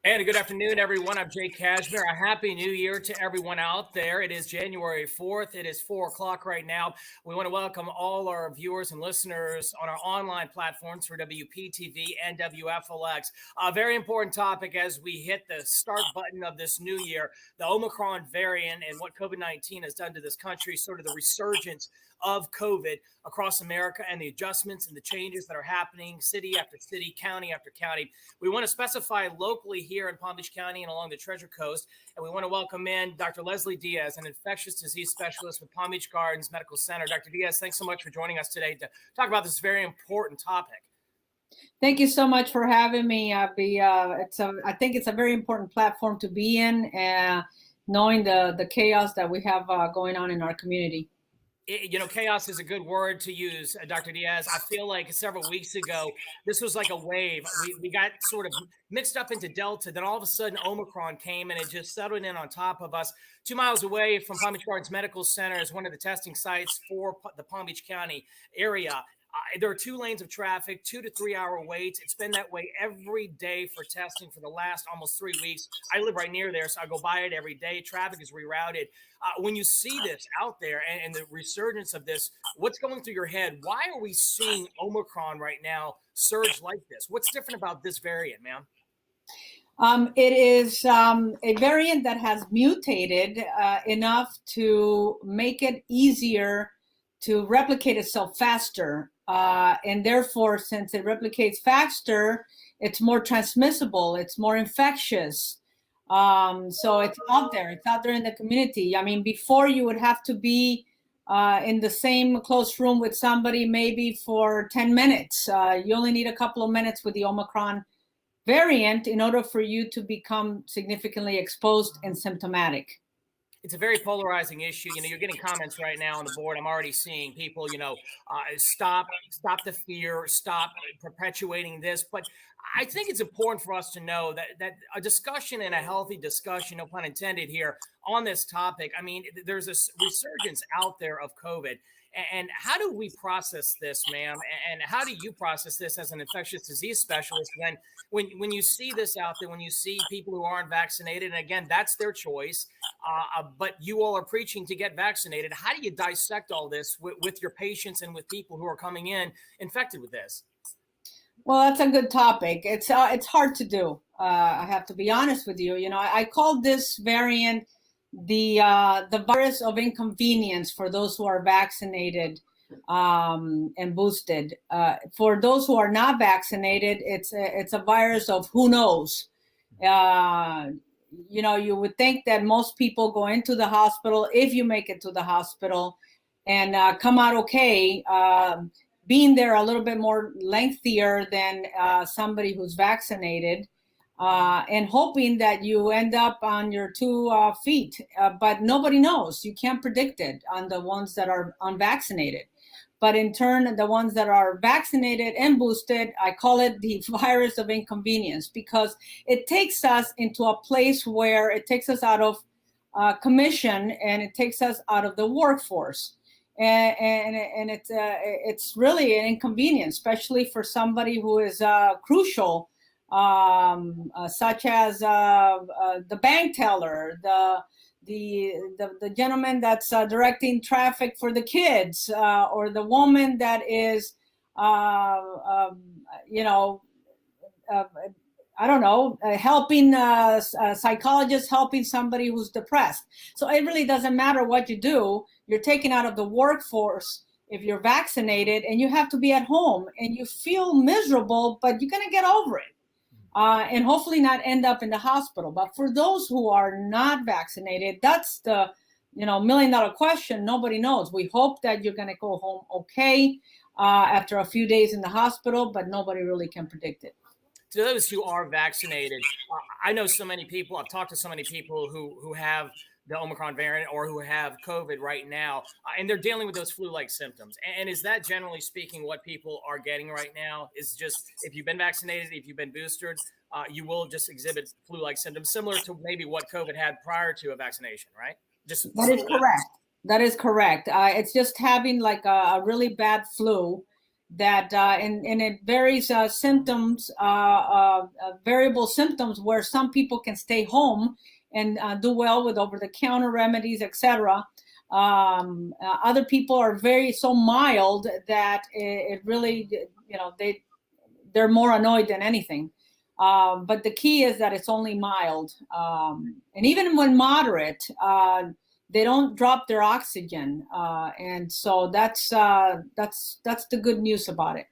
And good afternoon, everyone. I'm Jay Cashmere. A happy new year to everyone out there. It is January 4th. It is 4 o'clock right now. We want to welcome all our viewers and listeners on our online platforms for WPTV and WFLX. A very important topic as we hit the start button of this new year, the Omicron variant and what COVID-19 has done to this country, sort of the resurgence of COVID across America and the adjustments and the changes that are happening city after city, county after county. We want to specify locally here in Palm Beach County and along the Treasure Coast. And we want to welcome in Dr. Leslie Diaz, an infectious disease specialist with Palm Beach Gardens Medical Center. Dr. Diaz, thanks so much for joining us today to talk about this very important topic. Thank you so much for having me. I think it's a very important platform to be in, knowing the chaos that we have going on in our community. Chaos is a good word to use, Dr. Diaz. I feel like several weeks ago, this was like a wave. We got sort of mixed up into Delta. Then all of a sudden, Omicron came and it just settled in on top of us. 2 miles away from Palm Beach Gardens Medical Center is one of the testing sites for the Palm Beach County area. There are 2 lanes of traffic, 2 to 3 hour waits. It's been that way every day for testing for the last almost 3 weeks. I live right near there, so I go by it every day. Traffic is rerouted. When you see this out there and the resurgence of this, what's going through your head? Why are we seeing Omicron right now surge like this? What's different about this variant, ma'am? It is a variant that has mutated enough to make it easier to replicate itself faster. And therefore, since it replicates faster, it's more transmissible, it's more infectious. So it's out there in the community. I mean, before you would have to be in the same close room with somebody maybe for 10 minutes. You only need a couple of minutes with the Omicron variant in order for you to become significantly exposed and symptomatic. It's a very polarizing issue. You're getting comments right now on the board. I'm already seeing people, stop the fear, stop perpetuating this. But I think it's important for us to know that a discussion and a healthy discussion, no pun intended here, on this topic. I mean, there's this resurgence out there of COVID. And how do we process this, ma'am? And how do you process this as an infectious disease specialist when you see this out there, when you see people who aren't vaccinated, and again, that's their choice, but you all are preaching to get vaccinated. How do you dissect all this with your patients and with people who are coming in infected with this? Well, that's a good topic. It's hard to do. I have to be honest with you. I called this variant the virus of inconvenience for those who are vaccinated and boosted. For those who are not vaccinated, it's a virus of who knows. You would think that most people go into the hospital, if you make it to the hospital, and come out okay, being there a little bit more lengthier than somebody who's vaccinated. And hoping that you end up on your 2 feet. But nobody knows. You can't predict it on the ones that are unvaccinated. But in turn, the ones that are vaccinated and boosted, I call it the virus of inconvenience, because it takes us into a place where it takes us out of commission and it takes us out of the workforce. And it's really an inconvenience, especially for somebody who is crucial, such as the bank teller, the gentleman that's directing traffic for the kids, or the woman that is, helping a psychologist, helping somebody who's depressed. So it really doesn't matter what you do. You're taken out of the workforce if you're vaccinated, and you have to be at home, and you feel miserable, but you're going to get over it. And hopefully not end up in the hospital. But for those who are not vaccinated, that's the $1 million question. Nobody knows. We hope that you're going to go home okay after a few days in the hospital, but nobody really can predict it. To those who are vaccinated, I know so many people, I've talked to so many people who have the Omicron variant or who have COVID right now, and they're dealing with those flu-like symptoms. And is that generally speaking what people are getting right now? Is just if you've been vaccinated, if you've been boosted, you will just exhibit flu-like symptoms similar to maybe what COVID had prior to a vaccination, right? That is correct. That is correct. It's just having like a really bad flu that and it varies symptoms, variable symptoms, where some people can stay home and do well with over-the-counter remedies, etc. Other people are so mild that it really, they're more annoyed than anything. But the key is that it's only mild, and even when moderate, they don't drop their oxygen, and so that's the good news about it.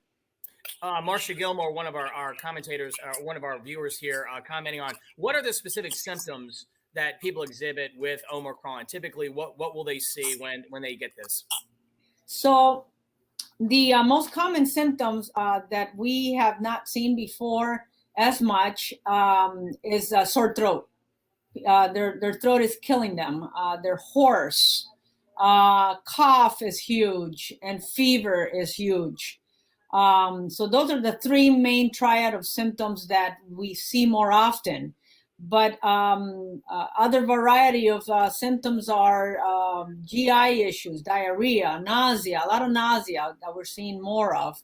Marcia Gilmore, one of our commentators, one of our viewers here, commenting on what are the specific symptoms that people exhibit with Omicron. Typically, what will they see when they get this? So the most common symptoms that we have not seen before as much is sore throat. Their throat is killing them. They're hoarse. Cough is huge, and fever is huge. So those are the three main triad of symptoms that we see more often. But other variety of symptoms are GI issues, diarrhea, nausea, a lot of nausea that we're seeing more of,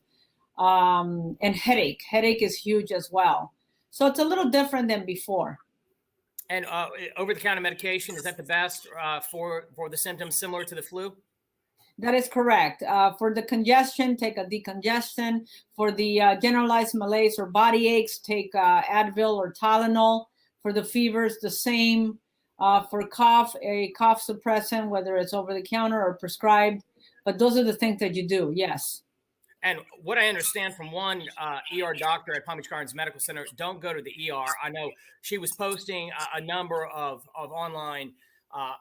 and headache. Headache is huge as well. So it's a little different than before. And over-the-counter medication, is that the best for the symptoms similar to the flu? That is correct. For the congestion, take a decongestant. For the generalized malaise or body aches, take Advil or Tylenol. For the fevers, the same. For cough, a cough suppressant, whether it's over-the-counter or prescribed. But those are the things that you do, yes. And what I understand from one ER doctor at Palm Beach Gardens Medical Center, don't go to the ER. I know she was posting a number of online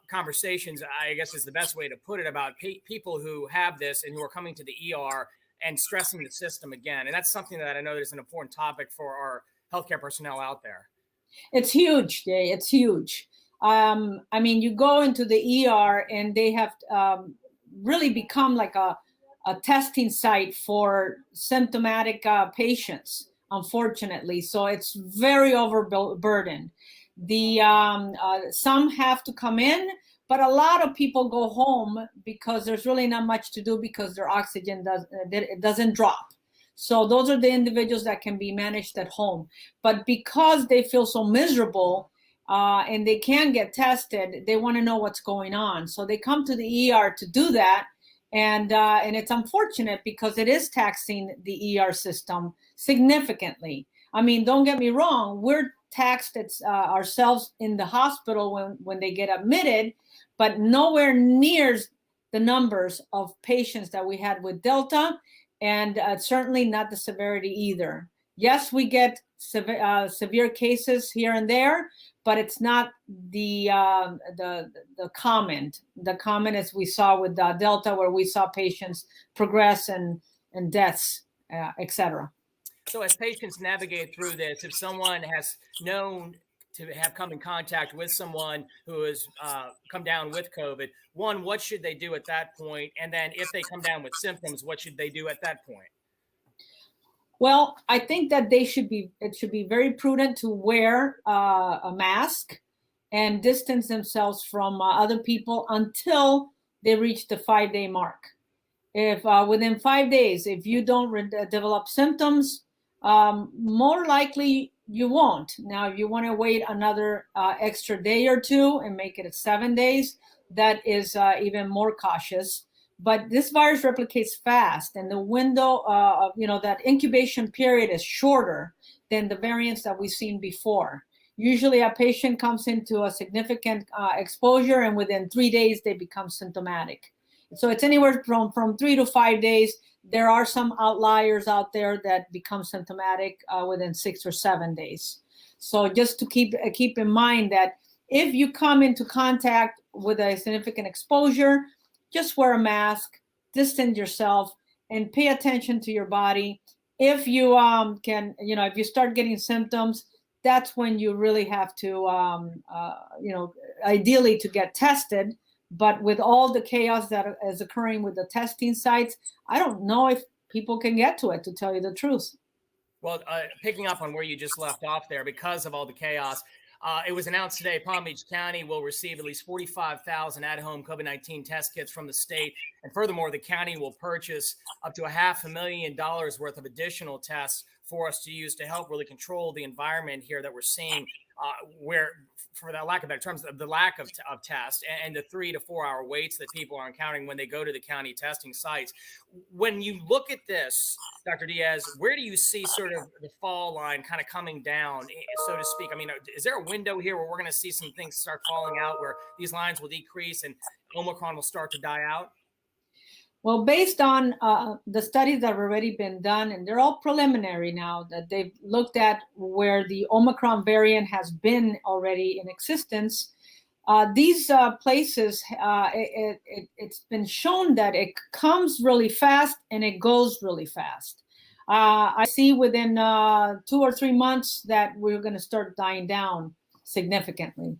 conversations, I guess is the best way to put it, about people who have this and who are coming to the ER and stressing the system again. And that's something that I know is an important topic for our healthcare personnel out there. It's huge, Jay. It's huge. I mean, you go into the ER and they have really become like a testing site for symptomatic patients, unfortunately. So it's very overburdened. Some have to come in, but a lot of people go home because there's really not much to do because their oxygen doesn't drop. So those are the individuals that can be managed at home. But because they feel so miserable and they can't get tested, they want to know what's going on. So they come to the ER to do that. And it's unfortunate because it is taxing the ER system significantly. I mean, don't get me wrong, we're taxed ourselves in the hospital when they get admitted, but nowhere near the numbers of patients that we had with Delta, and certainly not the severity either. Yes, we get severe cases here and there, but it's not the common. The common as we saw with Delta, where we saw patients progress and deaths, etc. So as patients navigate through this, if someone has known to have come in contact with someone who has come down with COVID, one, what should they do at that point? And then if they come down with symptoms, what should they do at that point? Well, I think that it should be very prudent to wear a mask and distance themselves from other people until they reach the 5-day mark. If within 5 days, if you don't develop symptoms, more likely you won't. Now, if you want to wait another extra day or two and make it 7 days, that is even more cautious. But this virus replicates fast, and the window of that incubation period is shorter than the variants that we've seen before. Usually a patient comes into a significant exposure, and within 3 days they become symptomatic. So it's anywhere from 3 to 5 days. There are some outliers out there that become symptomatic within 6 or 7 days. So just to keep in mind that if you come into contact with a significant exposure, just wear a mask, distance yourself, and pay attention to your body. If you if you start getting symptoms, that's when you really have to, ideally to get tested. But with all the chaos that is occurring with the testing sites, I don't know if people can get to it, to tell you the truth. Well, picking up on where you just left off there, because of all the chaos, It was announced today Palm Beach County will receive at least 45,000 at-home COVID-19 test kits from the state. And furthermore, the county will purchase up to $500,000 worth of additional tests for us to use to help really control the environment here that we're seeing, where, for the lack of better terms, the lack of tests and the 3 to 4 hour waits that people are encountering when they go to the county testing sites. When you look at this, Dr. Diaz, where do you see sort of the fall line kind of coming down, so to speak? I mean, is there a window here where we're going to see some things start falling out, where these lines will decrease and Omicron will start to die out? Well, based on the studies that have already been done, and they're all preliminary now, that they've looked at where the Omicron variant has been already in existence, these places, it's been shown that it comes really fast and it goes really fast. I see within 2 or 3 months that we're going to start dying down significantly.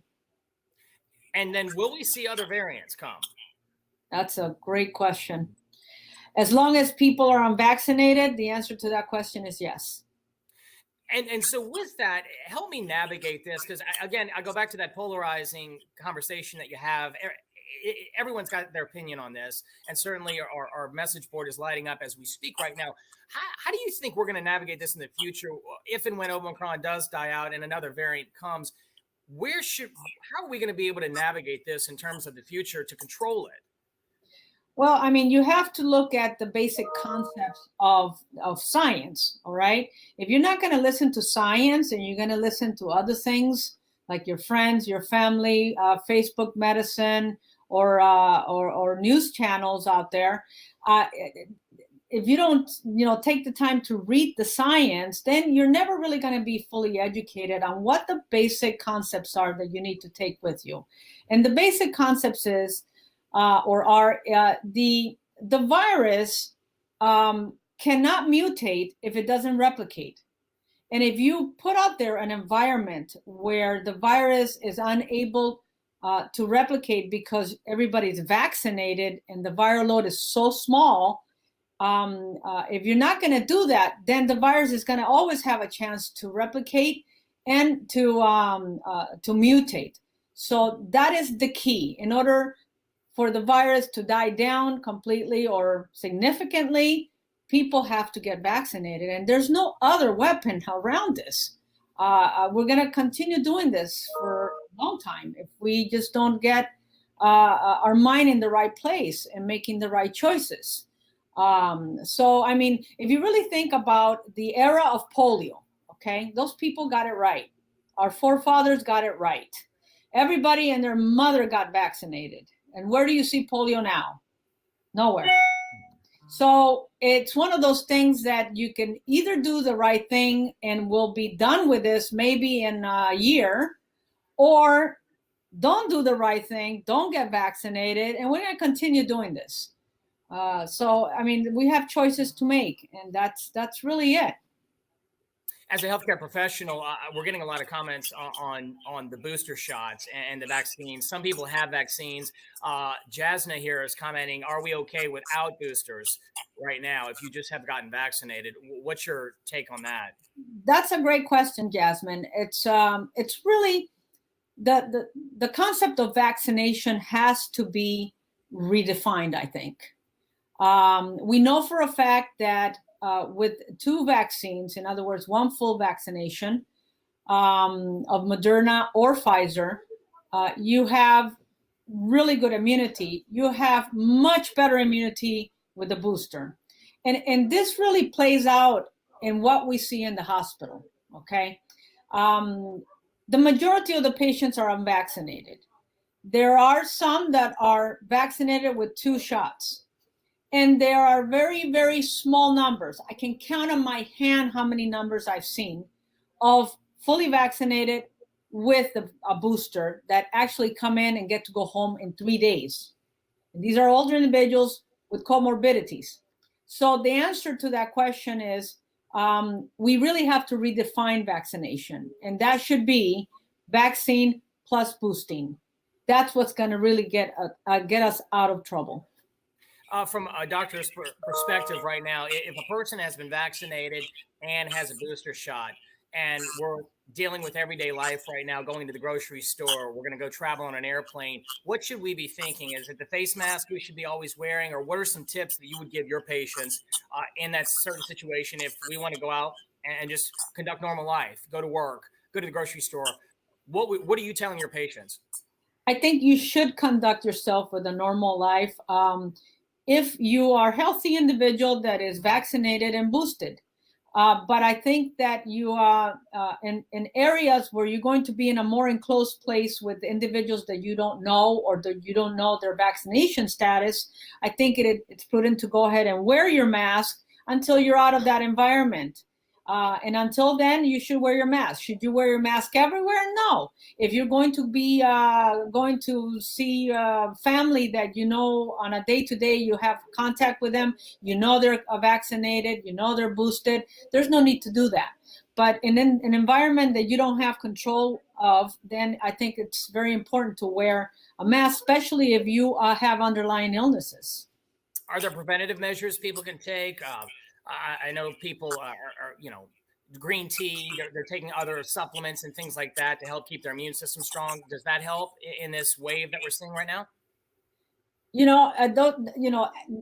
And then will we see other variants come? That's a great question. As long as people are unvaccinated, the answer to that question is yes. And so with that, help me navigate this, because again, I go back to that polarizing conversation that you have. Everyone's got their opinion on this, and certainly our message board is lighting up as we speak right now. How do you think we're going to navigate this in the future, if and when Omicron does die out and another variant comes? How are we going to be able to navigate this in terms of the future to control it? Well, I mean, you have to look at the basic concepts of science, all right? If you're not going to listen to science and you're going to listen to other things like your friends, your family, Facebook medicine, or news channels out there, if you don't, take the time to read the science, then you're never really going to be fully educated on what the basic concepts are that you need to take with you. And the basic concepts is, the virus cannot mutate if it doesn't replicate. And if you put out there an environment where the virus is unable to replicate because everybody's vaccinated and the viral load is so small, if you're not going to do that, then the virus is going to always have a chance to replicate and to mutate. So that is the key. In order for the virus to die down completely or significantly, people have to get vaccinated. And there's no other weapon around this. We're going to continue doing this for a long time if we just don't get our mind in the right place and making the right choices. So, I mean, if you really think about the era of polio, okay, those people got it right. Our forefathers got it right. Everybody and their mother got vaccinated. And where do you see polio now? Nowhere. So it's one of those things that you can either do the right thing and we'll be done with this maybe in a year, or don't do the right thing, don't get vaccinated, and we're going to continue doing this. So, I mean, we have choices to make, and that's really it. As a healthcare professional, we're getting a lot of comments on the booster shots and the vaccines. Some people have vaccines. Jasna here is commenting, are we okay without boosters right now if you just have gotten vaccinated? What's your take on that? That's a great question, Jasmine. It's really the concept of vaccination has to be redefined, I think. We know for a fact that with 2 vaccines, in other words, 1 full vaccination of Moderna or Pfizer, you have really good immunity. You have much better immunity with the booster. And this really plays out in what we see in the hospital, okay? The majority of the patients are unvaccinated. There are some that are vaccinated with 2 shots. And there are very, very small numbers. I can count on my hand how many numbers I've seen of fully vaccinated with a booster that actually come in and get to go home in 3 days. And these are older individuals with comorbidities. So the answer to that question is we really have to redefine vaccination. And that should be vaccine plus boosting. That's what's going to really get us out of trouble. From a doctor's perspective right now, if a person has been vaccinated and has a booster shot, and we're dealing with everyday life right now, going to the grocery store, we're going to go travel on an airplane. What should we be thinking? Is it the face mask we should be always wearing, or what are some tips that you would give your patients in that certain situation if we want to go out and just conduct normal life, go to work, go to the grocery store? What are you telling your patients? I think you should conduct yourself with a normal life. If you are a healthy individual that is vaccinated and boosted. But I think that you are in areas where you're going to be in a more enclosed place with individuals that you don't know or that you don't know their vaccination status. I think it's prudent to go ahead and wear your mask until you're out of that environment. And until then, you should wear your mask. Should you wear your mask everywhere? No. If you're going to be going to see family that you know on a day-to-day, you have contact with them, you know they're vaccinated, you know they're boosted, there's no need to do that. But in an environment that you don't have control of, then I think it's very important to wear a mask, especially if you have underlying illnesses. Are there preventative measures people can take? I know people are, green tea, they're taking other supplements and things like that to help keep their immune system strong. Does that help in this wave that we're seeing right now?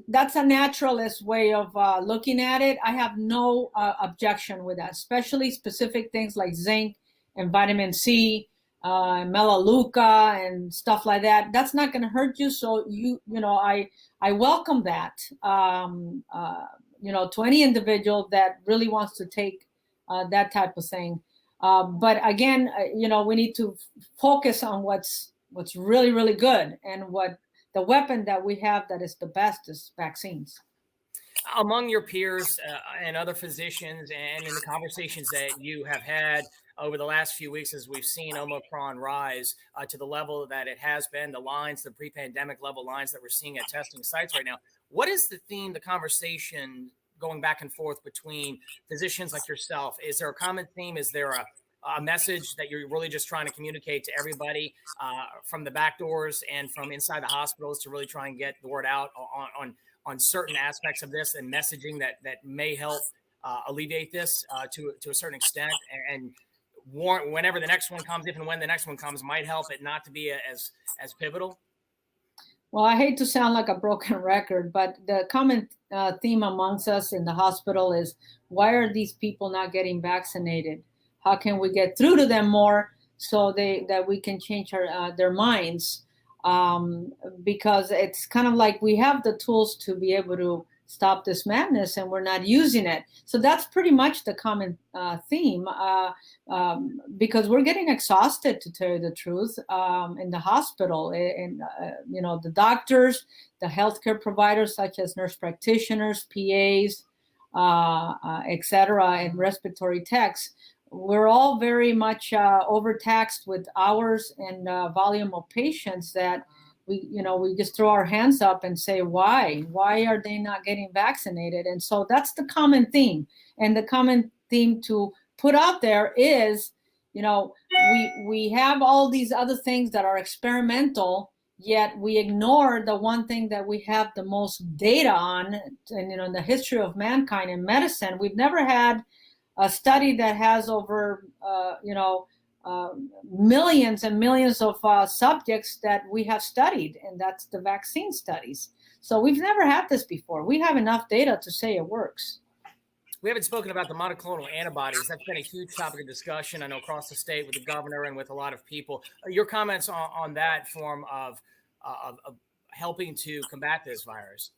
That's a naturalist way of looking at it. I have no objection with that, especially specific things like zinc and vitamin C, melaleuca and stuff like that. That's not going to hurt you. So I welcome that. To any individual that really wants to take that type of thing. But again, we need to focus on what's really, really good, and what the weapon that we have that is the best is vaccines. Among your peers and other physicians, and in the conversations that you have had over the last few weeks, as we've seen Omicron rise to the level that it has been, the lines, the pre-pandemic level lines that we're seeing at testing sites right now, what is the theme, the conversation going back and forth between physicians like yourself? Is there a common theme? Is there a message that you're really just trying to communicate to everybody from the back doors and from inside the hospitals to really try and get the word out on certain aspects of this, and messaging that may help alleviate this to a certain extent, and whenever the next one comes, if and when the next one comes, might help it not to be as pivotal? Well, I hate to sound like a broken record, but the common theme amongst us in the hospital is, why are these people not getting vaccinated? How can we get through to them more so that we can change their minds? Because it's kind of like we have the tools to be able to stop this madness and we're not using it. So that's pretty much the common theme, because we're getting exhausted, to tell you the truth, in the hospital. And the doctors, the healthcare providers such as nurse practitioners, PAs, etc., and respiratory techs, we're all very much overtaxed with hours and volume of patients that we just throw our hands up and say, why are they not getting vaccinated? And so that's the common theme. And the common theme to put out there is, we have all these other things that are experimental, yet we ignore the one thing that we have the most data on. And in the history of mankind in medicine, we've never had a study that has over millions and millions of subjects that we have studied, and that's the vaccine studies. So we've never had this before. We have enough data to say it works. We haven't spoken about the monoclonal antibodies. That's been a huge topic of discussion, I know, across the state with the governor and with a lot of people. Your comments on that form of helping to combat this virus?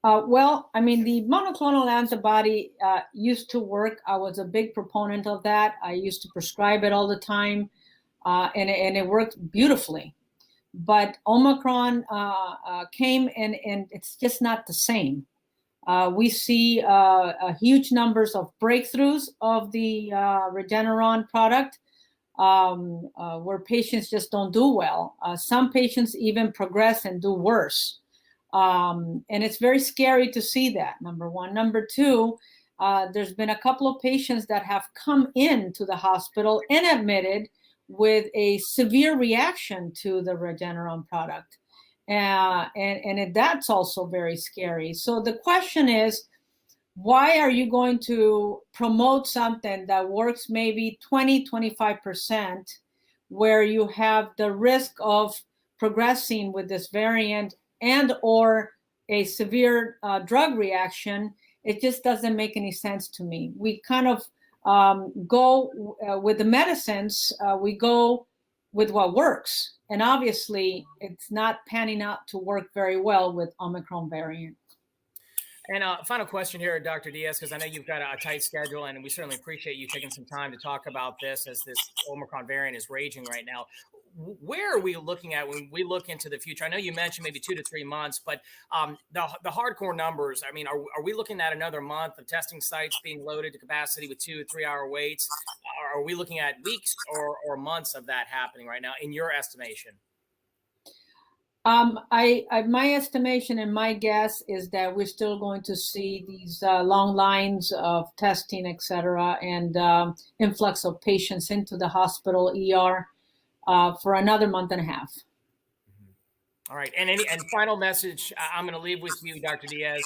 Well, I mean, the monoclonal antibody used to work. I was a big proponent of that. I used to prescribe it all the time, and it worked beautifully. But Omicron came, and it's just not the same. We see huge numbers of breakthroughs of the Regeneron product, where patients just don't do well. Some patients even progress and do worse. And it's very scary to see that, number one. Number two, there's been a couple of patients that have come into the hospital and admitted with a severe reaction to the Regeneron product. And that's also very scary. So the question is, why are you going to promote something that works maybe 20-25%, where you have the risk of progressing with this variant and or a severe drug reaction? It just doesn't make any sense to me. We kind of go with the medicines, we go with what works. And obviously, it's not panning out to work very well with Omicron variant. And final question here, Dr. Diaz, because I know you've got a tight schedule, and we certainly appreciate you taking some time to talk about this as this Omicron variant is raging right now. Where are we looking at when we look into the future? I know you mentioned maybe 2 to 3 months, but the hardcore numbers, I mean, are we looking at another month of testing sites being loaded to capacity with 2 to 3 hour waits? Are we looking at weeks or months of that happening right now, in your estimation? My estimation and my guess is that we're still going to see these long lines of testing, et cetera, and influx of patients into the hospital ER for another month and a half. All right, and final message I'm going to leave with you, Dr. Diaz.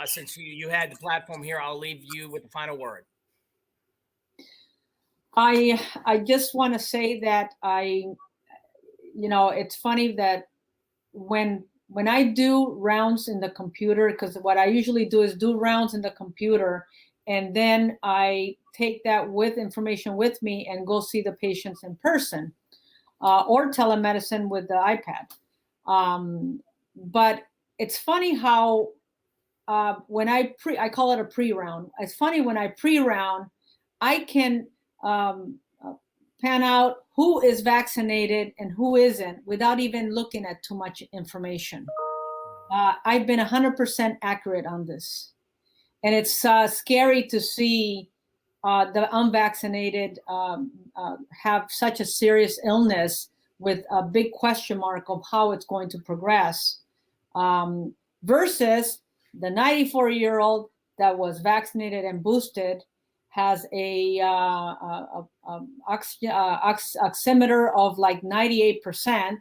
Since you had the platform here, I'll leave you with the final word. I just want to say that it's funny that when I do rounds in the computer, because what I usually do is do rounds in the computer, and then I take that with information with me and go see the patients in person, or telemedicine with the iPad. But it's funny how when I call it a pre-round. It's funny when I pre-round, I can pan out who is vaccinated and who isn't without even looking at too much information. I've been 100% accurate on this. And it's scary to see the unvaccinated have such a serious illness with a big question mark of how it's going to progress, versus the 94-year-old that was vaccinated and boosted, has a oximeter of like 98%,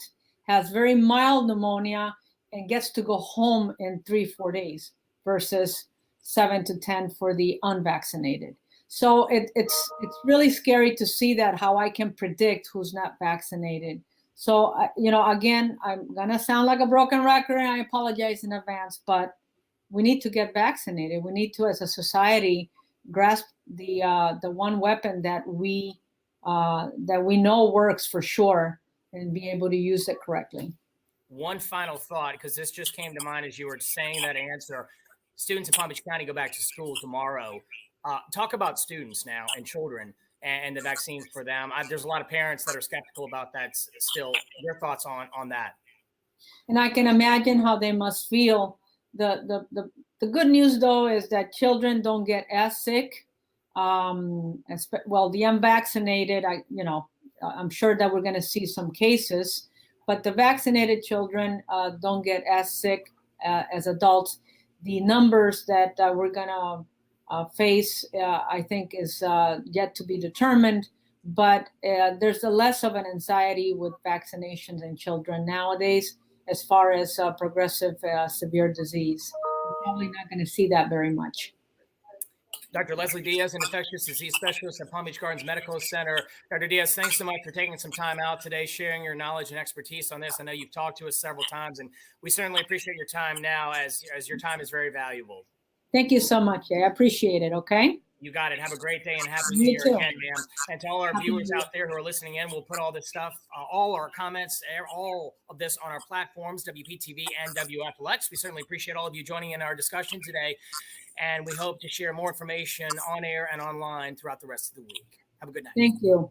has very mild pneumonia, and gets to go home in 3-4 days versus 7 to 10 for the unvaccinated. So it's really scary to see that, how I can predict who's not vaccinated. So, again, I'm going to sound like a broken record, and I apologize in advance, but we need to get vaccinated. We need to, as a society, grasp the one weapon that we know works for sure, and be able to use it correctly. One final thought, because this just came to mind as you were saying that answer. Students in Palm Beach County go back to school tomorrow. Talk about students now and children and the vaccines for them. There's a lot of parents that are skeptical about that still. Your thoughts on that? And I can imagine how they must feel. The good news, though, is that children don't get as sick. The unvaccinated, I'm sure that we're going to see some cases, but the vaccinated children don't get as sick as adults. The numbers that we're going to face, I think, is yet to be determined. But there's a less of an anxiety with vaccinations in children nowadays, as far as progressive severe disease. We're probably not going to see that very much. Dr. Leslie Diaz, an infectious disease specialist at Palm Beach Gardens Medical Center. Dr. Diaz, thanks so much for taking some time out today, sharing your knowledge and expertise on this. I know you've talked to us several times, and we certainly appreciate your time now, as your time is very valuable. Thank you so much. I appreciate it. Okay. You got it. Have a great day, and happy New Year again, ma'am. And to all our Happy viewers out there who are listening in, we'll put all this stuff, all our comments, all of this on our platforms, WPTV and WFLX. We certainly appreciate all of you joining in our discussion today, and we hope to share more information on air and online throughout the rest of the week. Have a good night. Thank you.